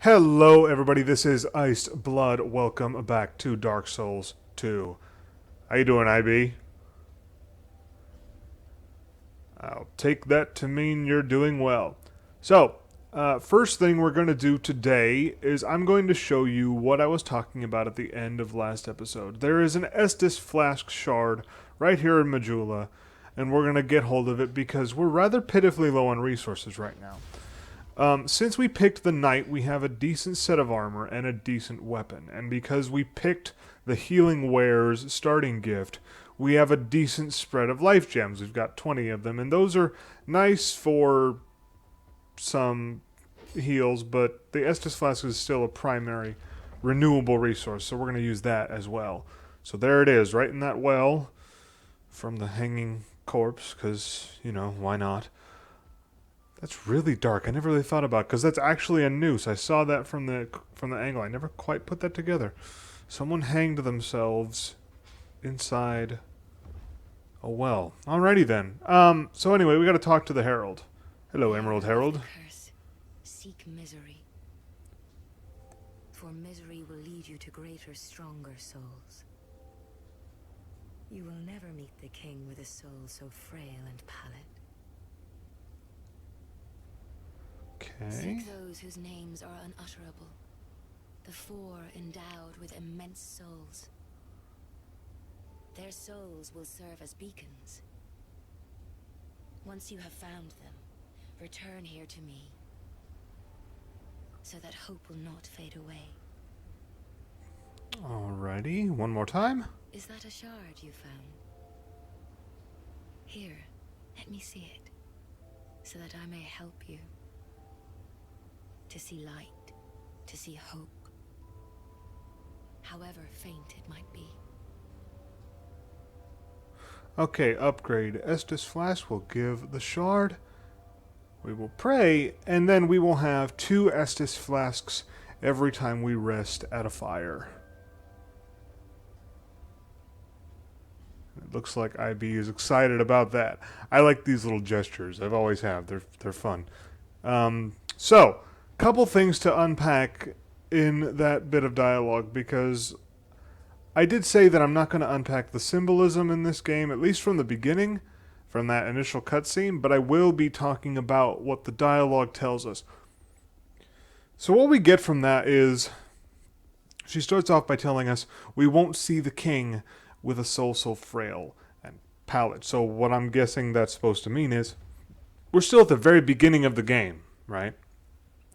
Hello, everybody. This is Iced Blood. Welcome back to Dark Souls 2. How you doing, IB? I'll take that to mean you're doing well. So, first thing we're going to do today is I'm going to show you what I was talking about at the end of last episode. There is an Estus Flask Shard right here in Majula, and we're going to get hold of it because we're rather pitifully low on resources right now. Since we picked the knight, we have a decent set of armor and a decent weapon. And because we picked the healing wares starting gift, we have a decent spread of life gems. We've got 20 of them, and those are nice for some heals, but the Estus Flask is still a primary renewable resource, so we're going to use that as well. So there it is, right in that well from the hanging corpse, because, why not? That's really dark. I never really thought about it, because that's actually a noose. I saw that from the angle. I never quite put that together. Someone hanged themselves inside a well. Alrighty then. So anyway, we got to talk to the Herald. Hello, Emerald Herald. Curse. Seek misery. For misery will lead you to greater, stronger souls. You will never meet the king with a soul so frail and pallid. Okay. Seek those whose names are unutterable. The four endowed with immense souls. Their souls will serve as beacons. Once you have found them, return here to me, so that hope will not fade away. Alrighty, one more time. Is that a shard you found? Here, let me see it, so that I may help you. To see light, to see hope, however faint it might be. Okay, upgrade. Estus Flask will give the shard. We will pray, and then we will have 2 Estus Flasks every time we rest at a fire. It looks like IB is excited about that. I like these little gestures. I've always have. They're fun. So, couple things to unpack in that bit of dialogue, because I did say that I'm not going to unpack the symbolism in this game, at least from the beginning, from that initial cutscene, but I will be talking about what the dialogue tells us. So what we get from that is, she starts off by telling us we won't see the king with a soul so frail and pallid. So what I'm guessing that's supposed to mean is, we're still at the very beginning of the game, right?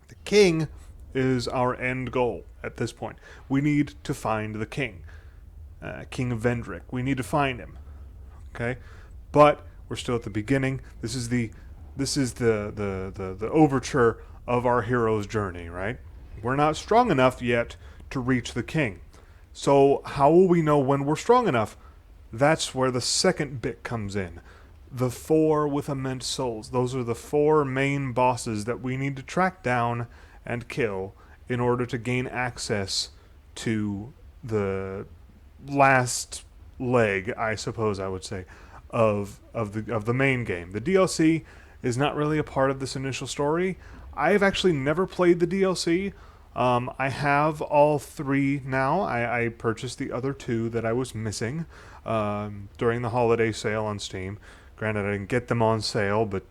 The king is our end goal at this point. We need to find the king. King of Vendrick. We need to find him. Okay? But we're still at the beginning. This is the overture of our hero's journey, right? We're not strong enough yet to reach the king. So how will we know when we're strong enough? That's where the second bit comes in. The 4 with immense souls. Those are the 4 main bosses that we need to track down and kill in order to gain access to the last leg, I suppose I would say, of the main game. The DLC is not really a part of this initial story. I've actually never played the DLC. I have all 3 now. I purchased the other 2 that I was missing during the holiday sale on Steam. Granted, I didn't get them on sale, but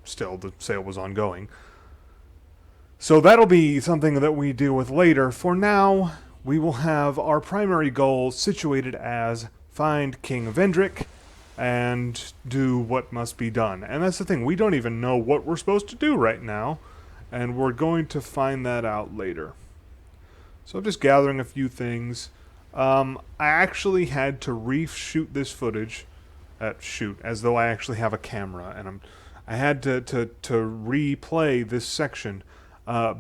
still, the sale was ongoing. So that'll be something that we deal with later. For now, we will have our primary goal situated as find King Vendrick and do what must be done. And that's the thing, we don't even know what we're supposed to do right now, and we're going to find that out later. So I'm just gathering a few things. I actually had to reshoot this footage, as though I actually have a camera, and I had to replay this section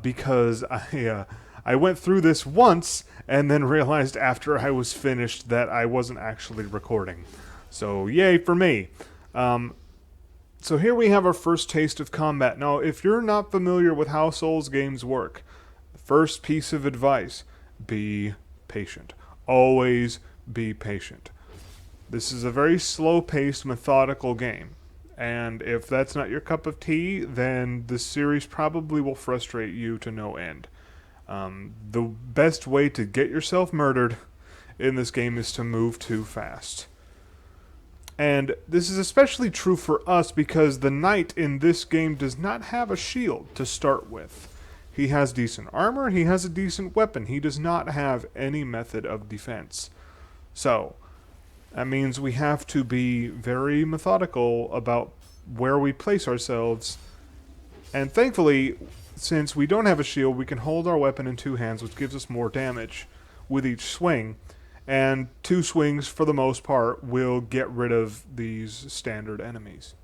because I went through this once and then realized after I was finished that I wasn't actually recording. So yay for me. So here we have our first taste of combat. Now, if you're not familiar with how Souls games work, the first piece of advice, be patient. Always be patient. This is a very slow-paced, methodical game. And if that's not your cup of tea, then this series probably will frustrate you to no end. The best way to get yourself murdered in this game is to move too fast. And this is especially true for us because the knight in this game does not have a shield to start with. He has decent armor, he has a decent weapon, he does not have any method of defense. So, that means we have to be very methodical about where we place ourselves. And thankfully, since we don't have a shield, we can hold our weapon in two hands, which gives us more damage with each swing. And two swings, for the most part, will get rid of these standard enemies.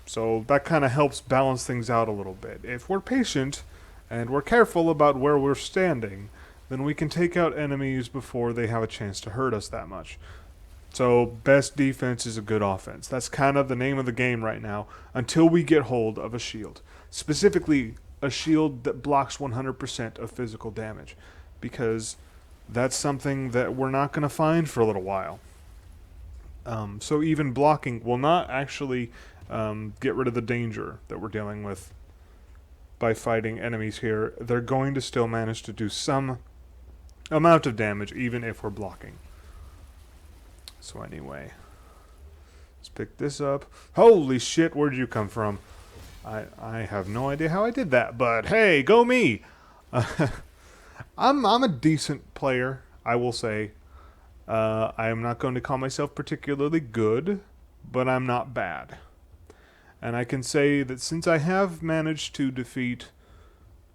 So that kind of helps balance things out a little bit. If we're patient and we're careful about where we're standing, then we can take out enemies before they have a chance to hurt us that much. So best defense is a good offense. That's kind of the name of the game right now, until we get hold of a shield. Specifically, a shield that blocks 100% of physical damage, because that's something that we're not going to find for a little while. So even blocking will not actually get rid of the danger that we're dealing with by fighting enemies here. They're going to still manage to do some amount of damage even if we're blocking. So anyway, let's pick this up. Holy shit, where'd you come from? I have no idea how I did that, but hey, go me! I'm a decent player, I will say. I am not going to call myself particularly good, but I'm not bad. And I can say that since I have managed to defeat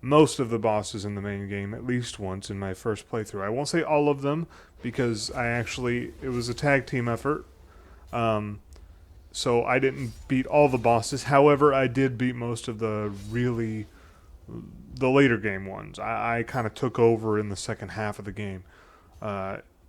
most of the bosses in the main game at least once in my first playthrough. I won't say all of them because it was a tag team effort. So I didn't beat all the bosses. However, I did beat most of the later game ones. I kind of took over in the second half of the game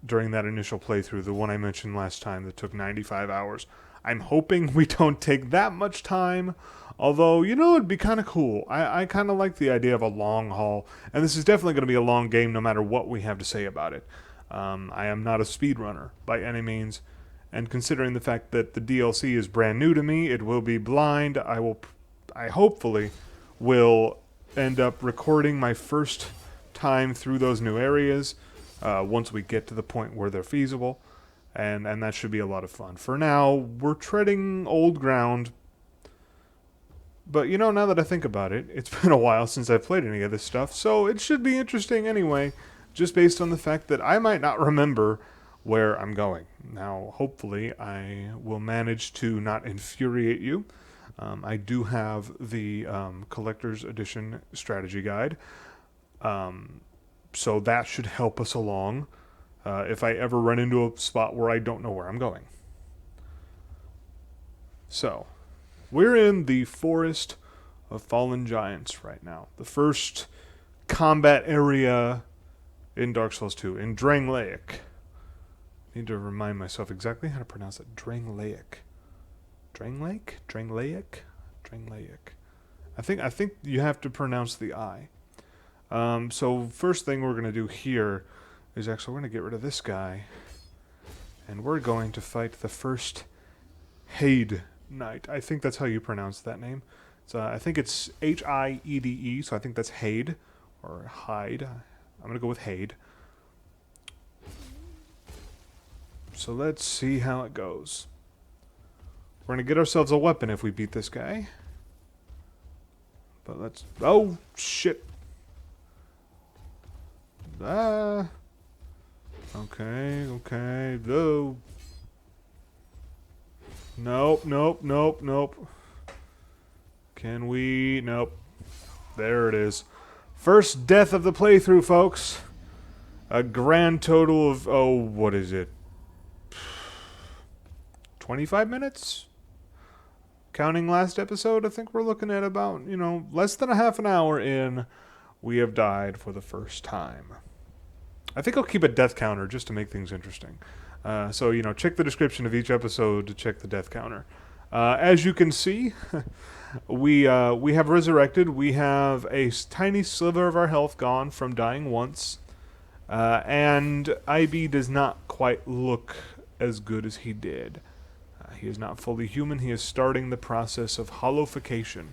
during that initial playthrough, the one I mentioned last time that took 95 hours. I'm hoping we don't take that much time, although, it'd be kind of cool. I kind of like the idea of a long haul, and this is definitely going to be a long game no matter what we have to say about it. I am not a speedrunner by any means, and considering the fact that the DLC is brand new to me, it will be blind. I hopefully will end up recording my first time through those new areas once we get to the point where they're feasible. And that should be a lot of fun. For now, we're treading old ground. But, now that I think about it, it's been a while since I've played any of this stuff, so it should be interesting anyway, just based on the fact that I might not remember where I'm going. Now, hopefully, I will manage to not infuriate you. I do have the Collector's Edition strategy guide, so that should help us along. If I ever run into a spot where I don't know where I'm going. So, we're in the Forest of Fallen Giants right now. The first combat area in Dark Souls 2, in Drangleic. Need to remind myself exactly how to pronounce it. Drangleic. Drangleic? Drangleic? Drangleic. I think you have to pronounce the I. So first thing we're going to do here is actually we're going to get rid of this guy. And we're going to fight the first Heide Knight. I think that's how you pronounce that name. So I think it's H-I-E-D-E, so I think that's Heide, or Hyde. I'm going to go with Heide. So let's see how it goes. We're going to get ourselves a weapon if we beat this guy. But let's... Oh, shit. Okay. No. Nope. Can we... Nope. There it is. First death of the playthrough, folks. A grand total of... Oh, what is it? 25 minutes? Counting last episode, I think we're looking at about, less than a half an hour in. We have died for the first time. I think I'll keep a death counter just to make things interesting. So, check the description of each episode to check the death counter. As you can see, we have resurrected. We have a tiny sliver of our health gone from dying once. And IB does not quite look as good as he did. He is not fully human. He is starting the process of hollowification.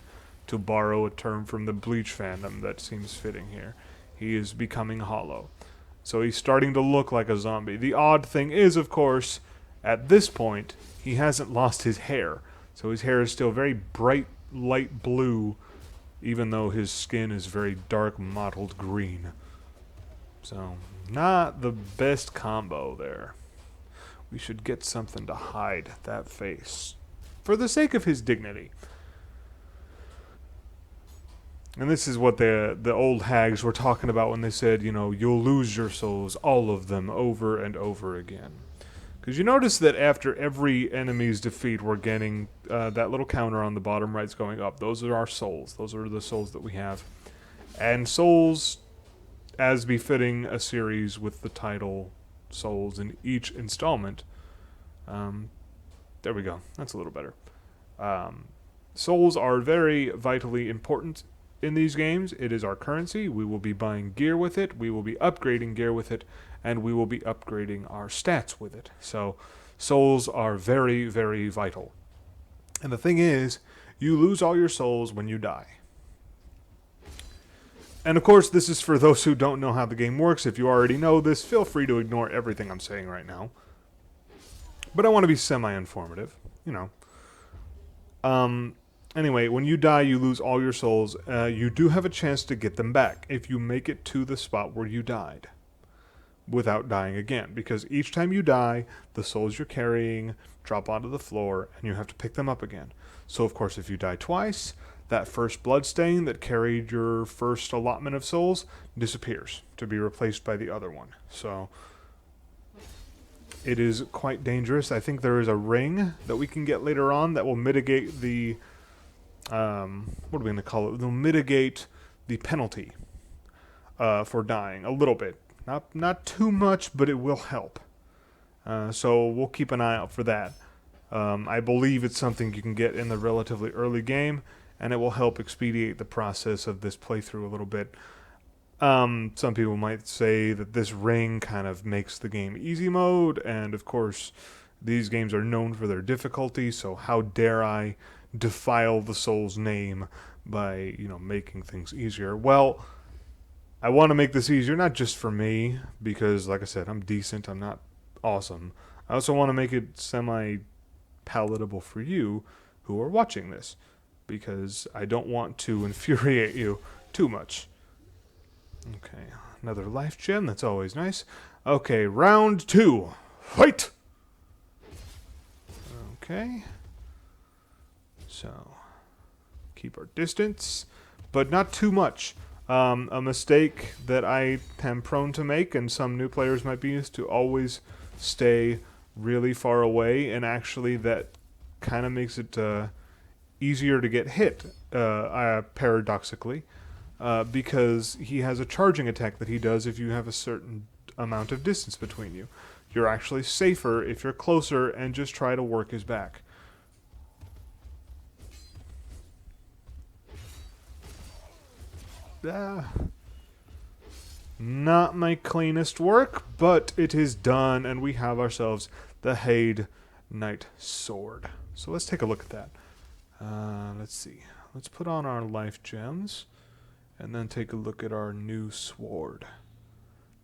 to borrow a term from the Bleach fandom that seems fitting here. He is becoming hollow. So he's starting to look like a zombie. The odd thing is, of course, at this point, he hasn't lost his hair. So his hair is still very bright, light blue, even though his skin is very dark, mottled green. So, not the best combo there. We should get something to hide that face, for the sake of his dignity. And this is what the old hags were talking about when they said, you know, you'll lose your souls, all of them, over and over again. Because you notice that after every enemy's defeat, we're getting that little counter on the bottom right's going up. Those are our souls. Those are the souls that we have. And souls, as befitting a series with the title Souls in each installment. There we go. That's a little better. Souls are very vitally important in these games. It is our currency. We will be buying gear with it. We will be upgrading gear with it. And we will be upgrading our stats with it. So, souls are very, very vital. And the thing is, you lose all your souls when you die. And of course, this is for those who don't know how the game works. If you already know this, feel free to ignore everything I'm saying right now. But I want to be semi-informative, you know. Anyway, when you die, you lose all your souls. You do have a chance to get them back if you make it to the spot where you died without dying again. Because each time you die, the souls you're carrying drop onto the floor and you have to pick them up again. So, of course, if you die twice, that first bloodstain that carried your first allotment of souls disappears to be replaced by the other one. So, it is quite dangerous. I think there is a ring that we can get later on that will mitigate the... what are we going to call it? They'll mitigate the penalty for dying a little bit. Not too much, but it will help. So we'll keep an eye out for that. I believe it's something you can get in the relatively early game, and it will help expedite the process of this playthrough a little bit. Some people might say that this ring kind of makes the game easy mode, and of course, these games are known for their difficulty, so how dare I defile the soul's name by, you know, making things easier. Well, I want to make this easier, not just for me, because, like I said, I'm decent, I'm not awesome. I also want to make it semi-palatable for you who are watching this, because I don't want to infuriate you too much. Okay, another life gem, that's always nice. Okay, round 2. Fight! Okay. So, keep our distance, but not too much. A mistake that I am prone to make, and some new players might be, is to always stay really far away, and actually that kind of makes it easier to get hit, paradoxically, because he has a charging attack that he does if you have a certain amount of distance between you. You're actually safer if you're closer and just try to work his back. Not my cleanest work, but it is done, and we have ourselves the Heide Knight sword. So let's take a look at that. Let's see. Let's put on our life gems, and then take a look at our new sword.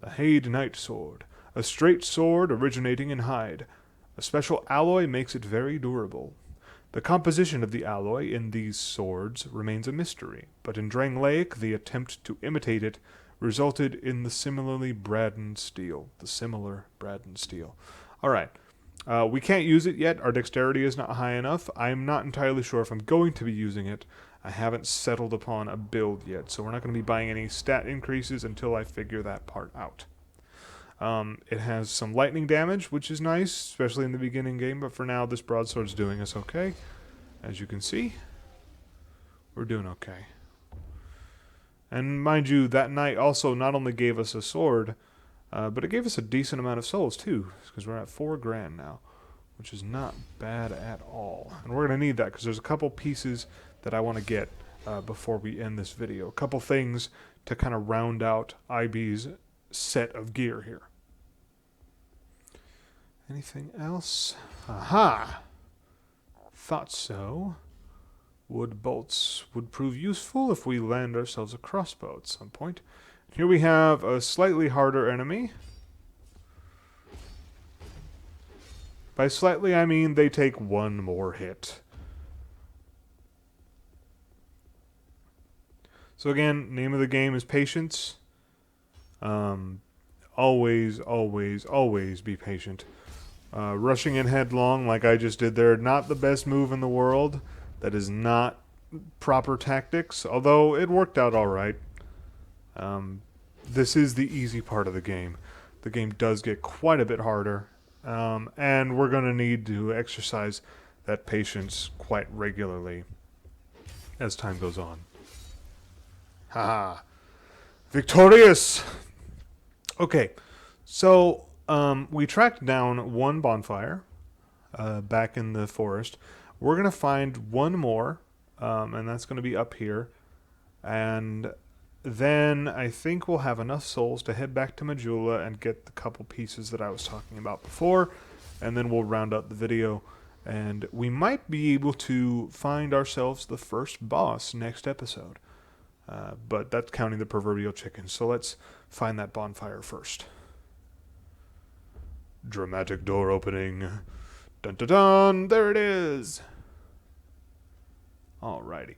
The Heide Knight sword. A straight sword originating in hide. A special alloy makes it very durable. The composition of the alloy in these swords remains a mystery, but in Drangleic the attempt to imitate it resulted in the similar Braden steel. Alright, we can't use it yet. Our dexterity is not high enough. I'm not entirely sure if I'm going to be using it. I haven't settled upon a build yet, so we're not going to be buying any stat increases until I figure that part out. It has some lightning damage, which is nice, especially in the beginning game, but for now this broadsword's doing us okay. As you can see, we're doing okay. And mind you, that knight also not only gave us a sword, but it gave us a decent amount of souls too, because we're at 4 grand now, which is not bad at all. And we're going to need that, because there's a couple pieces that I want to get before we end this video. A couple things to kind of round out IB's set of gear here. Anything else? Aha! Thought so. Wood bolts would prove useful if we land ourselves a crossbow at some point. Here we have a slightly harder enemy. By slightly, I mean they take one more hit. So again, name of the game is patience. Always, always, always be patient. Rushing in headlong like I just did there, not the best move in the world. That is not proper tactics, although it worked out alright. This is the easy part of the game. The game does get quite a bit harder, and we're going to need to exercise that patience quite regularly as time goes on. Haha. Victorious! Okay, so we tracked down one bonfire back in the forest. We're going to find one more, and that's going to be up here. And then I think we'll have enough souls to head back to Majula and get the couple pieces that I was talking about before. And then we'll round out the video. And we might be able to find ourselves the first boss next episode. But that's counting the proverbial chicken. So let's find that bonfire first. Dramatic door opening. Dun dun dun! There it is! Alrighty.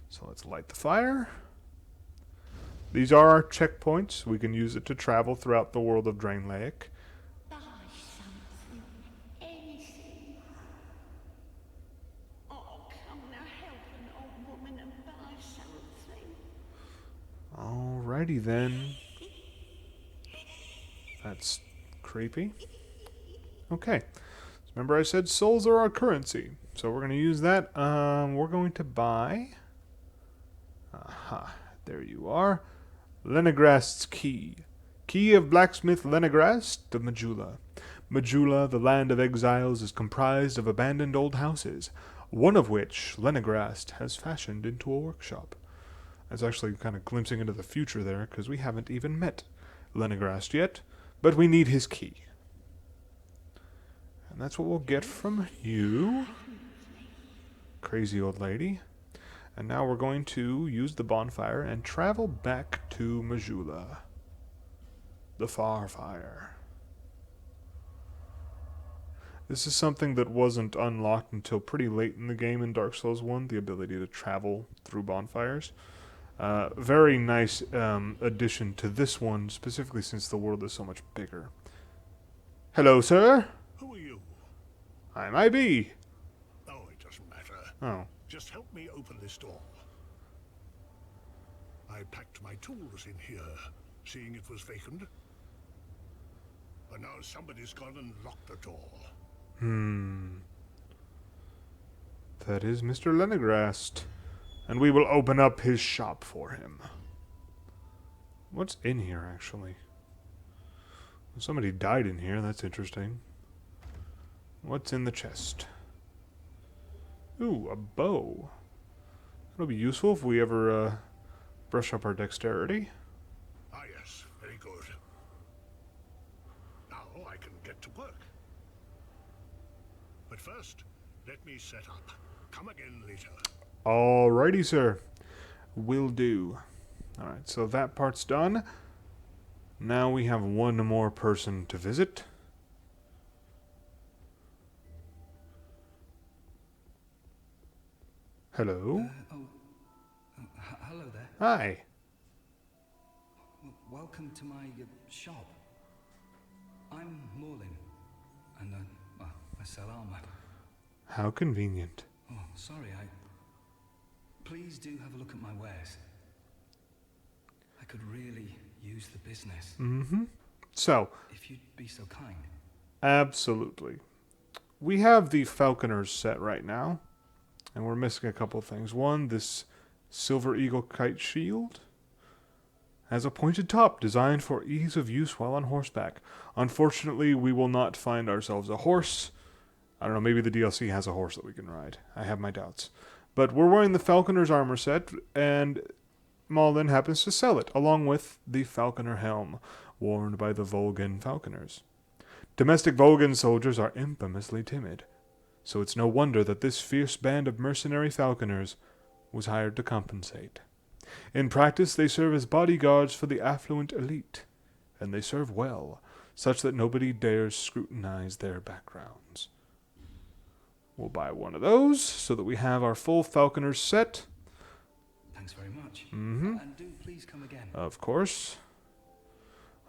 So let's light the fire. These are our checkpoints. We can use it to travel throughout the world of Drangleic. Buy something, anything. Oh, come now, help an old woman and buy something. Alrighty then. That's creepy. Okay. Remember I said souls are our currency. So we're going to use that. We're going to buy... Aha. There you are. Lenegrast's key. Key of blacksmith Lenegrast of Majula. Majula, the land of exiles, is comprised of abandoned old houses, one of which Lenegrast has fashioned into a workshop. That's actually kind of glimpsing into the future there, because we haven't even met Lenegrast yet, but we need his key. And that's what we'll get from you, crazy old lady. And now we're going to use the bonfire and travel back to Majula, the far fire. This is something that wasn't unlocked until pretty late in the game in Dark Souls 1, the ability to travel through bonfires. Very nice addition to this one, specifically since the world is so much bigger. Hello, sir. Who are you? I'm IB. Oh, it doesn't matter. Oh. Just help me open this door. I packed my tools in here, seeing it was vacant. But now somebody's gone and locked the door. That is Mr. Lenegrast. And we will open up his shop for him. What's in here, actually? Somebody died in here. That's interesting. What's in the chest? Ooh, a bow. That'll be useful if we ever brush up our dexterity. Ah, yes, very good. Now I can get to work. But first, let me set up. Come again later. Alrighty, sir. Will do. Alright, so that part's done. Now we have one more person to visit. Hello? Hello there. Hi. Welcome to my shop. I'm Morlin, and I sell armor. How convenient. Oh, sorry, Please do have a look at my wares. I could really use the business. So, If you'd be so kind. absolutely. We have the Falconer's set right now, and we're missing a couple of things. One, this Silver Eagle Kite Shield has a pointed top designed for ease of use while on horseback. Unfortunately, we will not find ourselves a horse. I don't know, maybe the DLC has a horse that we can ride. I have my doubts. But we're wearing the Falconer's armor set, and Malden happens to sell it, along with the Falconer helm, worn by the Volgan Falconers. Domestic Volgan soldiers are infamously timid. so it's no wonder that this fierce band of mercenary falconers was hired to compensate. In practice, they serve as bodyguards for the affluent elite, and they serve well, such that nobody dares scrutinize their backgrounds. We'll buy one of those so that we have our full falconers set. Thanks very much. Mm-hmm. And do please come again. Of course.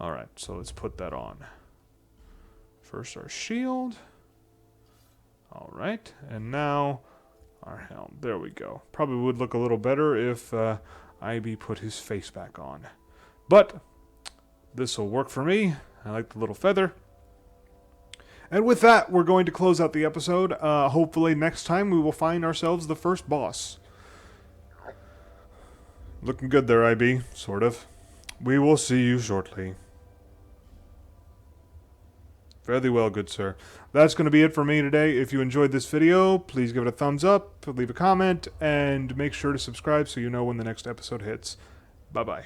Alright, so let's put that on. First our shield. Alright, and now our helm. There we go. Probably would look a little better if IB put his face back on. But this will work for me. I like the little feather. And with that, we're going to close out the episode. Hopefully next time we will find ourselves the first boss. Looking good there, IB. Sort of. We will see you shortly. Fairly well, good sir. That's going to be it for me today. If you enjoyed this video, please give it a thumbs up, leave a comment, and make sure to subscribe so you know when the next episode hits. Bye-bye.